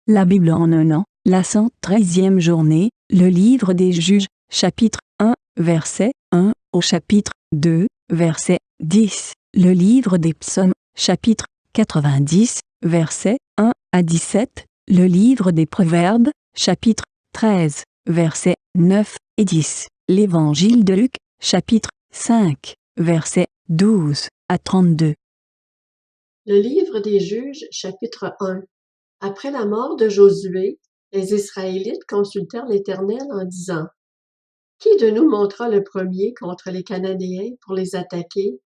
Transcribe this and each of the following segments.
La Bible en un an, la 113e journée, le livre des Juges, chapitre 1, verset 1 au chapitre 2, verset 10. Le livre des Psaumes, chapitre 90, verset 1 à 17. Le livre des Proverbes, chapitre 13, versets 9 et 10. L'évangile de Luc, chapitre 5, versets 12 à 32. Le livre des Juges, chapitre 1. Après la mort de Josué, les Israélites consultèrent l'Éternel en disant: Qui de nous montera le premier contre les Cananéens pour les attaquer?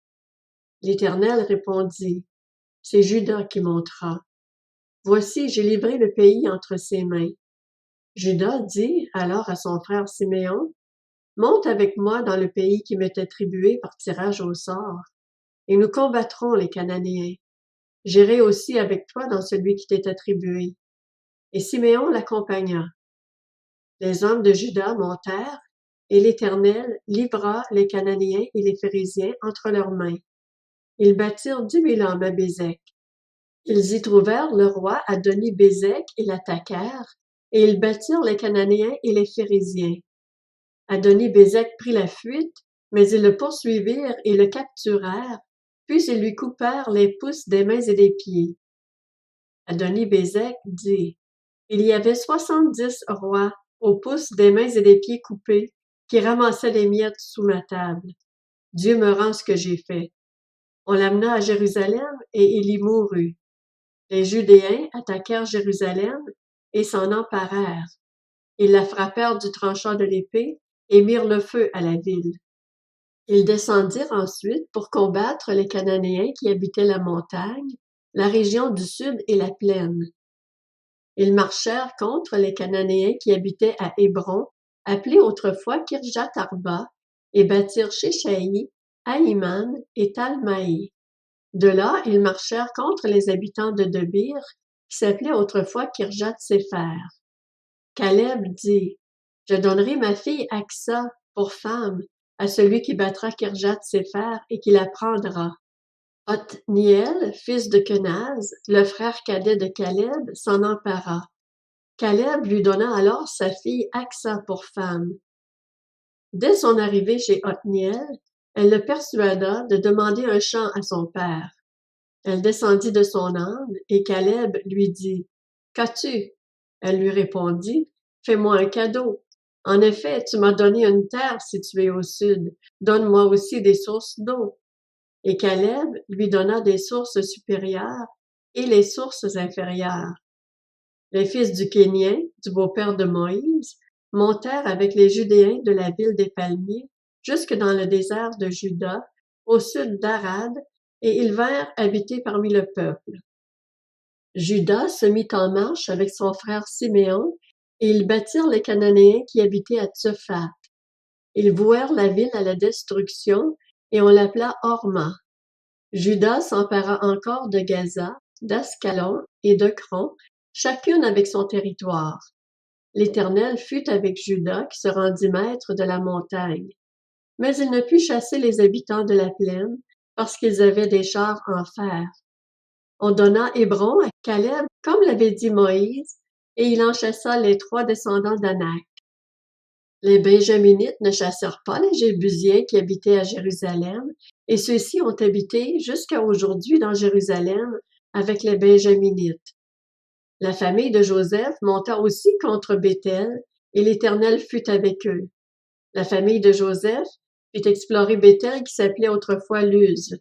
L'Éternel répondit: C'est Juda qui montera. Voici, j'ai livré le pays entre ses mains. Juda dit alors à son frère Siméon: Monte avec moi dans le pays qui m'est attribué par tirage au sort, et nous combattrons les Cananéens. J'irai aussi avec toi dans celui qui t'est attribué. Et Siméon l'accompagna. Les hommes de Juda montèrent, et l'Éternel livra les Cananéens et les Phéréziens entre leurs mains. Ils bâtirent 10 000 hommes à Bézek. Ils y trouvèrent le roi Adoni-Bézek et l'attaquèrent, et ils battirent les Cananéens et les Phéréziens. Adoni-Bézek prit la fuite, mais ils le poursuivirent et le capturèrent, puis ils lui coupèrent les pouces des mains et des pieds. Adoni-Bézek dit: Il y avait 70 rois aux pouces des mains et des pieds coupés qui ramassaient les miettes sous ma table. Dieu me rend ce que j'ai fait. On l'amena à Jérusalem et il y mourut. Les Judéens attaquèrent Jérusalem et s'en emparèrent. Ils la frappèrent du tranchant de l'épée et mirent le feu à la ville. Ils descendirent ensuite pour combattre les Cananéens qui habitaient la montagne, la région du sud et la plaine. Ils marchèrent contre les Cananéens qui habitaient à Hébron, appelé autrefois Kirjat-Arba, et bâtirent Shéshaï, Aïman et Talmaï. De là, ils marchèrent contre les habitants de Debir, qui s'appelait autrefois Kirjat-Sépher. Caleb dit: Je donnerai ma fille Aksa pour femme à celui qui battra Kirjat-Sépher et qui la prendra. Othniel, fils de Kenaz, le frère cadet de Caleb, s'en empara. Caleb lui donna alors sa fille Aksa pour femme. Dès son arrivée chez Othniel, elle le persuada de demander un champ à son père. Elle descendit de son âne, et Caleb lui dit: Qu'as-tu? Elle lui répondit: Fais-moi un cadeau. En effet, tu m'as donné une terre située au sud. Donne-moi aussi des sources d'eau. Et Caleb lui donna des sources supérieures et les sources inférieures. Les fils du Kénien, du beau-père de Moïse, montèrent avec les Judéens de la ville des Palmiers jusque dans le désert de Juda, au sud d'Arad, et ils vinrent habiter parmi le peuple. Juda se mit en marche avec son frère Siméon, et ils battirent les Cananéens qui habitaient à Tsephat. Ils vouèrent la ville à la destruction, et on l'appela Horma. Juda s'empara encore de Gaza, d'Ascalon et d'Ekron, chacune avec son territoire. L'Éternel fut avec Juda qui se rendit maître de la montagne. Mais il ne put chasser les habitants de la plaine, parce qu'ils avaient des chars en fer. On donna Hébron à Caleb, comme l'avait dit Moïse, et il en chassa les 3 descendants d'Anak. Les Benjaminites ne chassèrent pas les Jébusiens qui habitaient à Jérusalem, et ceux-ci ont habité jusqu'à aujourd'hui dans Jérusalem avec les Benjaminites. La famille de Joseph monta aussi contre Béthel, et l'Éternel fut avec eux. La famille de Joseph fit explorer Béthel qui s'appelait autrefois Luz.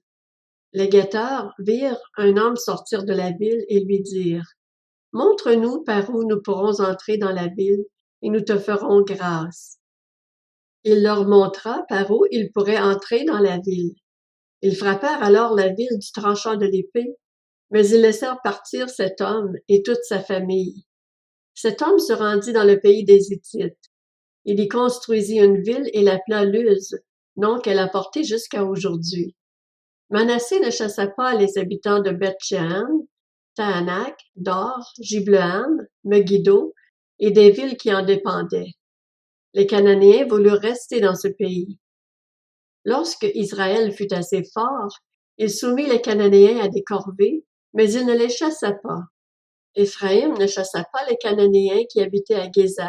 Les guetteurs virent un homme sortir de la ville et lui dirent: Montre-nous par où nous pourrons entrer dans la ville, et nous te ferons grâce. Il leur montra par où ils pourraient entrer dans la ville. Ils frappèrent alors la ville du tranchant de l'épée, mais ils laissèrent partir cet homme et toute sa famille. Cet homme se rendit dans le pays des Hittites. Il y construisit une ville et l'appela Luz, nom qu'elle a porté jusqu'à aujourd'hui. Manassé ne chassa pas les habitants de Beth-Shean, Tahanak, Dor, Jibleam, Megiddo et des villes qui en dépendaient. Les Cananéens voulurent rester dans ce pays. Lorsque Israël fut assez fort, il soumit les Cananéens à des corvées, mais il ne les chassa pas. Éphraïm ne chassa pas les Cananéens qui habitaient à Gézer,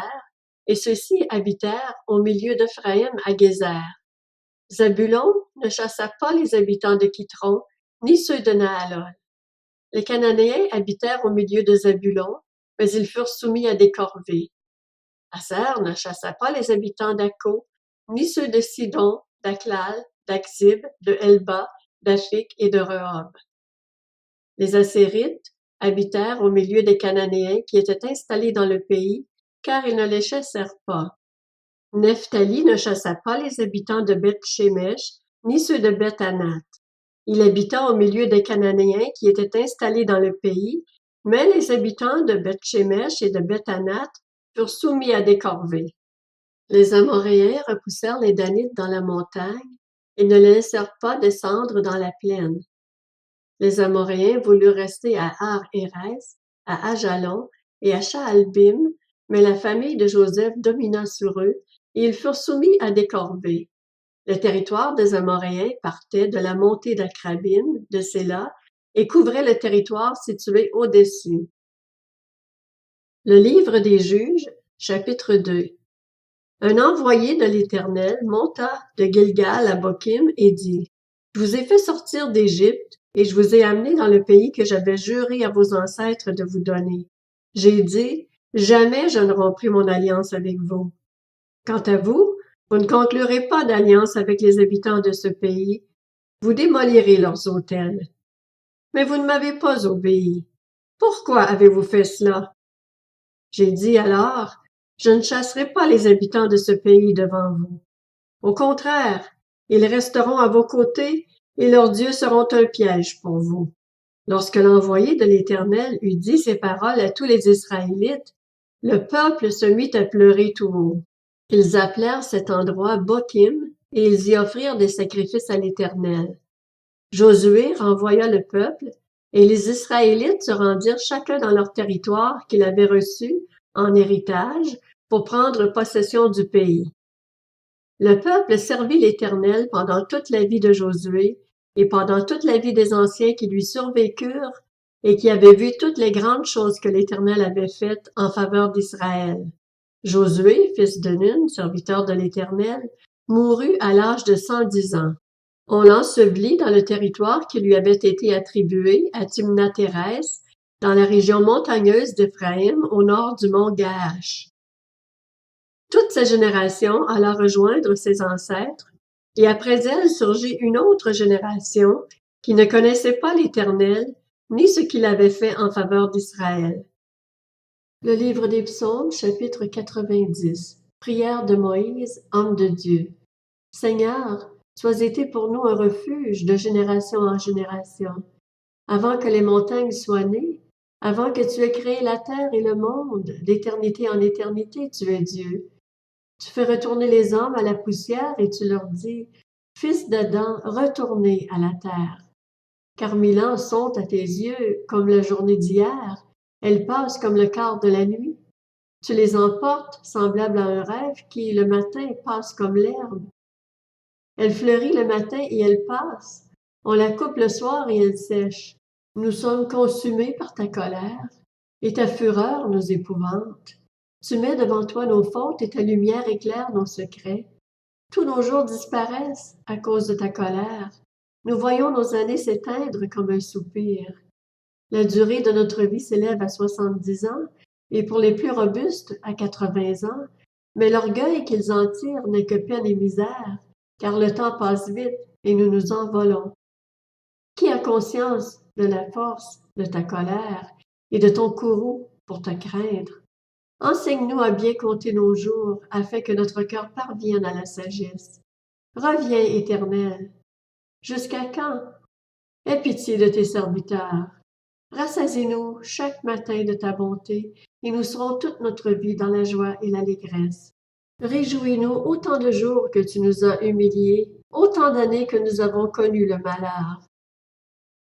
et ceux-ci habitèrent au milieu d'Éphraïm à Gézer. Zabulon ne chassa pas les habitants de Kitron, ni ceux de Nahalol. Les Cananéens habitèrent au milieu de Zabulon, mais ils furent soumis à des corvées. Aser ne chassa pas les habitants d'Akko, ni ceux de Sidon, d'Aklal, d'Akzib, de Elba, d'Afik et de Rehob. Les Assérites habitèrent au milieu des Cananéens qui étaient installés dans le pays, car ils ne les chassèrent pas. Nephtali ne chassa pas les habitants de Beth-Shemesh, ni ceux de Beth-Anath. Il habita au milieu des Cananéens qui étaient installés dans le pays, mais les habitants de Beth-Shemesh et de Beth-Anath furent soumis à des corvées. Les Amoréens repoussèrent les Danites dans la montagne et ne les laissèrent pas descendre dans la plaine. Les Amoréens voulurent rester à Ar-Hérès, à Ajalon et à Shaalbim, mais la famille de Joseph domina sur eux et ils furent soumis à des corvées. Le territoire des Amoréens partait de la montée d'Akrabim, de Séla, et couvrait le territoire situé au-dessus. Le livre des Juges, chapitre 2. Un envoyé de l'Éternel monta de Gilgal à Bokim et dit: Je vous ai fait sortir d'Égypte, et je vous ai amené dans le pays que j'avais juré à vos ancêtres de vous donner. J'ai dit: Jamais je ne romprai mon alliance avec vous. Quant à vous, vous ne conclurez pas d'alliance avec les habitants de ce pays. Vous démolirez leurs autels. Mais vous ne m'avez pas obéi. Pourquoi avez-vous fait cela? J'ai dit alors: Je ne chasserai pas les habitants de ce pays devant vous. Au contraire, ils resteront à vos côtés et leurs dieux seront un piège pour vous. Lorsque l'envoyé de l'Éternel eut dit ces paroles à tous les Israélites, le peuple se mit à pleurer tout haut. Ils appelèrent cet endroit Bokim et ils y offrirent des sacrifices à l'Éternel. Josué renvoya le peuple et les Israélites se rendirent chacun dans leur territoire qu'ils avaient reçu en héritage pour prendre possession du pays. Le peuple servit l'Éternel pendant toute la vie de Josué et pendant toute la vie des anciens qui lui survécurent et qui avaient vu toutes les grandes choses que l'Éternel avait faites en faveur d'Israël. Josué, fils de Nun, serviteur de l'Éternel, mourut à l'âge de 110 ans. On l'ensevelit dans le territoire qui lui avait été attribué à Timnath-Hérès, dans la région montagneuse d'Éphraïm, au nord du mont Gaash. Toute sa génération alla rejoindre ses ancêtres, et après elle surgit une autre génération qui ne connaissait pas l'Éternel, ni ce qu'il avait fait en faveur d'Israël. Le livre des Psaumes, chapitre 90. Prière de Moïse, homme de Dieu. Seigneur, tu as été pour nous un refuge de génération en génération. Avant que les montagnes soient nées, avant que tu aies créé la terre et le monde, d'éternité en éternité, tu es Dieu. Tu fais retourner les hommes à la poussière et tu leur dis: Fils d'Adam, retournez à la terre. Car 1000 ans sont à tes yeux comme la journée d'hier, elles passent comme le quart de la nuit. Tu les emportes semblables à un rêve qui, le matin, passe comme l'herbe. Elle fleurit le matin et elle passe. On la coupe le soir et elle sèche. Nous sommes consumés par ta colère, et ta fureur nous épouvante. Tu mets devant toi nos fautes et ta lumière éclaire nos secrets. Tous nos jours disparaissent à cause de ta colère. Nous voyons nos années s'éteindre comme un soupir. La durée de notre vie s'élève à 70 ans, et pour les plus robustes à 80 ans, mais l'orgueil qu'ils en tirent n'est que peine et misère, car le temps passe vite et nous nous envolons. Qui a conscience de la force de ta colère et de ton courroux pour te craindre? Enseigne-nous à bien compter nos jours, afin que notre cœur parvienne à la sagesse. Reviens, Éternel. Jusqu'à quand? Aie pitié de tes serviteurs. Rassasie-nous chaque matin de ta bonté, et nous serons toute notre vie dans la joie et l'allégresse. Réjouis-nous autant de jours que tu nous as humiliés, autant d'années que nous avons connu le malheur.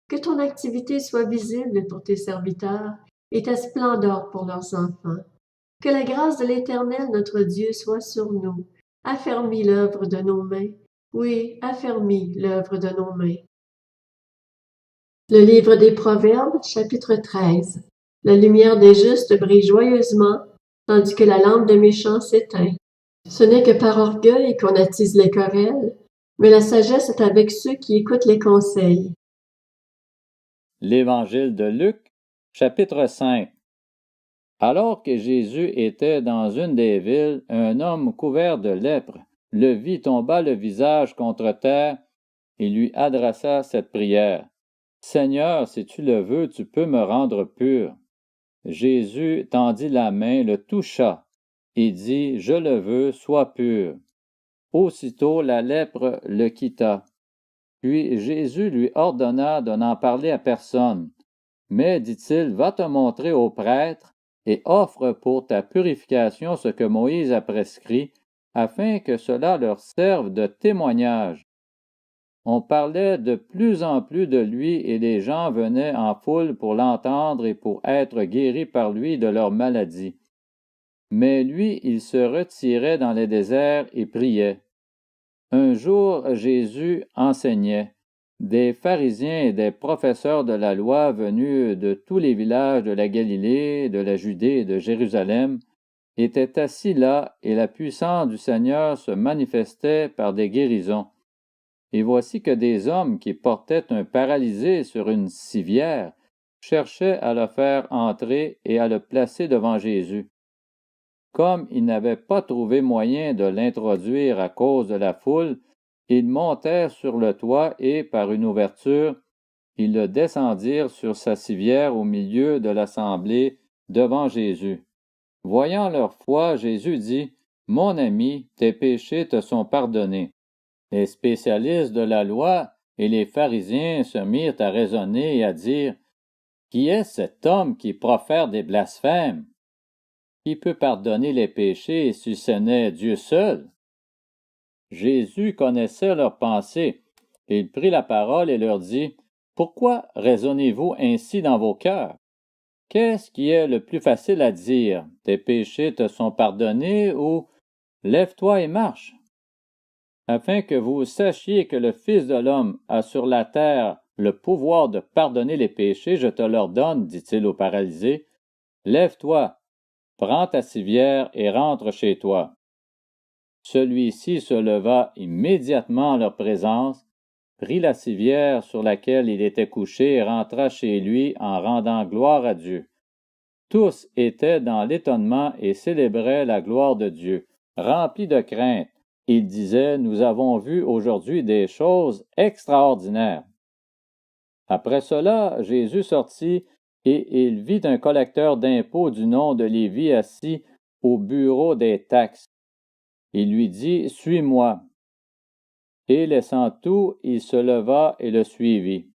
Que ton activité soit visible pour tes serviteurs et ta splendeur pour leurs enfants. Que la grâce de l'Éternel notre Dieu soit sur nous. Affermis l'œuvre de nos mains. Oui, affermis l'œuvre de nos mains. Le livre des Proverbes, chapitre 13. La lumière des justes brille joyeusement, tandis que la lampe des méchants s'éteint. Ce n'est que par orgueil qu'on attise les querelles, mais la sagesse est avec ceux qui écoutent les conseils. L'Évangile de Luc, chapitre 5. Alors que Jésus était dans une des villes, un homme couvert de lèpre le vit, tomba le visage contre terre et lui adressa cette prière. Seigneur, si tu le veux, tu peux me rendre pur. Jésus tendit la main, le toucha et dit, je le veux, sois pur. Aussitôt la lèpre le quitta. Puis Jésus lui ordonna de n'en parler à personne. Mais, dit-il, va te montrer au prêtre et offre pour ta purification ce que Moïse a prescrit, afin que cela leur serve de témoignage. On parlait de plus en plus de lui et les gens venaient en foule pour l'entendre et pour être guéris par lui de leur maladie. Mais lui, il se retirait dans les déserts et priait. Un jour, Jésus enseignait. Des pharisiens et des professeurs de la loi venus de tous les villages de la Galilée, de la Judée et de Jérusalem étaient assis là, et la puissance du Seigneur se manifestait par des guérisons. Et voici que des hommes qui portaient un paralysé sur une civière cherchaient à le faire entrer et à le placer devant Jésus. Comme ils n'avaient pas trouvé moyen de l'introduire à cause de la foule, ils montèrent sur le toit et, par une ouverture, ils le descendirent sur sa civière au milieu de l'assemblée devant Jésus. Voyant leur foi, Jésus dit, « Mon ami, tes péchés te sont pardonnés. » Les spécialistes de la loi et les pharisiens se mirent à raisonner et à dire, « Qui est cet homme qui profère des blasphèmes? Qui peut pardonner les péchés si ce n'est Dieu seul? » Jésus connaissait leurs pensées. Il prit la parole et leur dit, « Pourquoi raisonnez-vous ainsi dans vos cœurs? Qu'est-ce qui est le plus facile à dire? Tes péchés te sont pardonnés ou lève-toi et marche? Afin que vous sachiez que le Fils de l'homme a sur la terre le pouvoir de pardonner les péchés, je te l'ordonne, dit-il au paralysé, lève-toi, prends ta civière et rentre chez toi. Celui-ci se leva immédiatement en leur présence, prit la civière sur laquelle il était couché et rentra chez lui en rendant gloire à Dieu. Tous étaient dans l'étonnement et célébraient la gloire de Dieu. Remplis de crainte, ils disaient, nous avons vu aujourd'hui des choses extraordinaires. Après cela, Jésus sortit et il vit un collecteur d'impôts du nom de Lévi assis au bureau des taxes. Il lui dit, « Suis-moi. » Et laissant tout, il se leva et le suivit.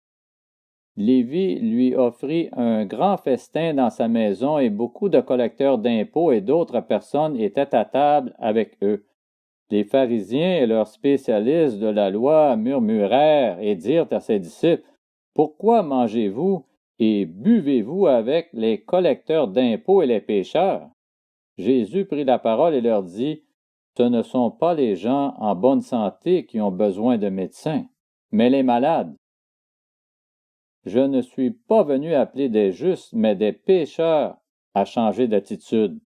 Lévi lui offrit un grand festin dans sa maison et beaucoup de collecteurs d'impôts et d'autres personnes étaient à table avec eux. Les pharisiens et leurs spécialistes de la loi murmurèrent et dirent à ses disciples, « Pourquoi mangez-vous et buvez-vous avec les collecteurs d'impôts et les pécheurs? » Jésus prit la parole et leur dit, « Ce ne sont pas les gens en bonne santé qui ont besoin de médecins, mais les malades. Je ne suis pas venu appeler des justes, mais des pécheurs à changer d'attitude. »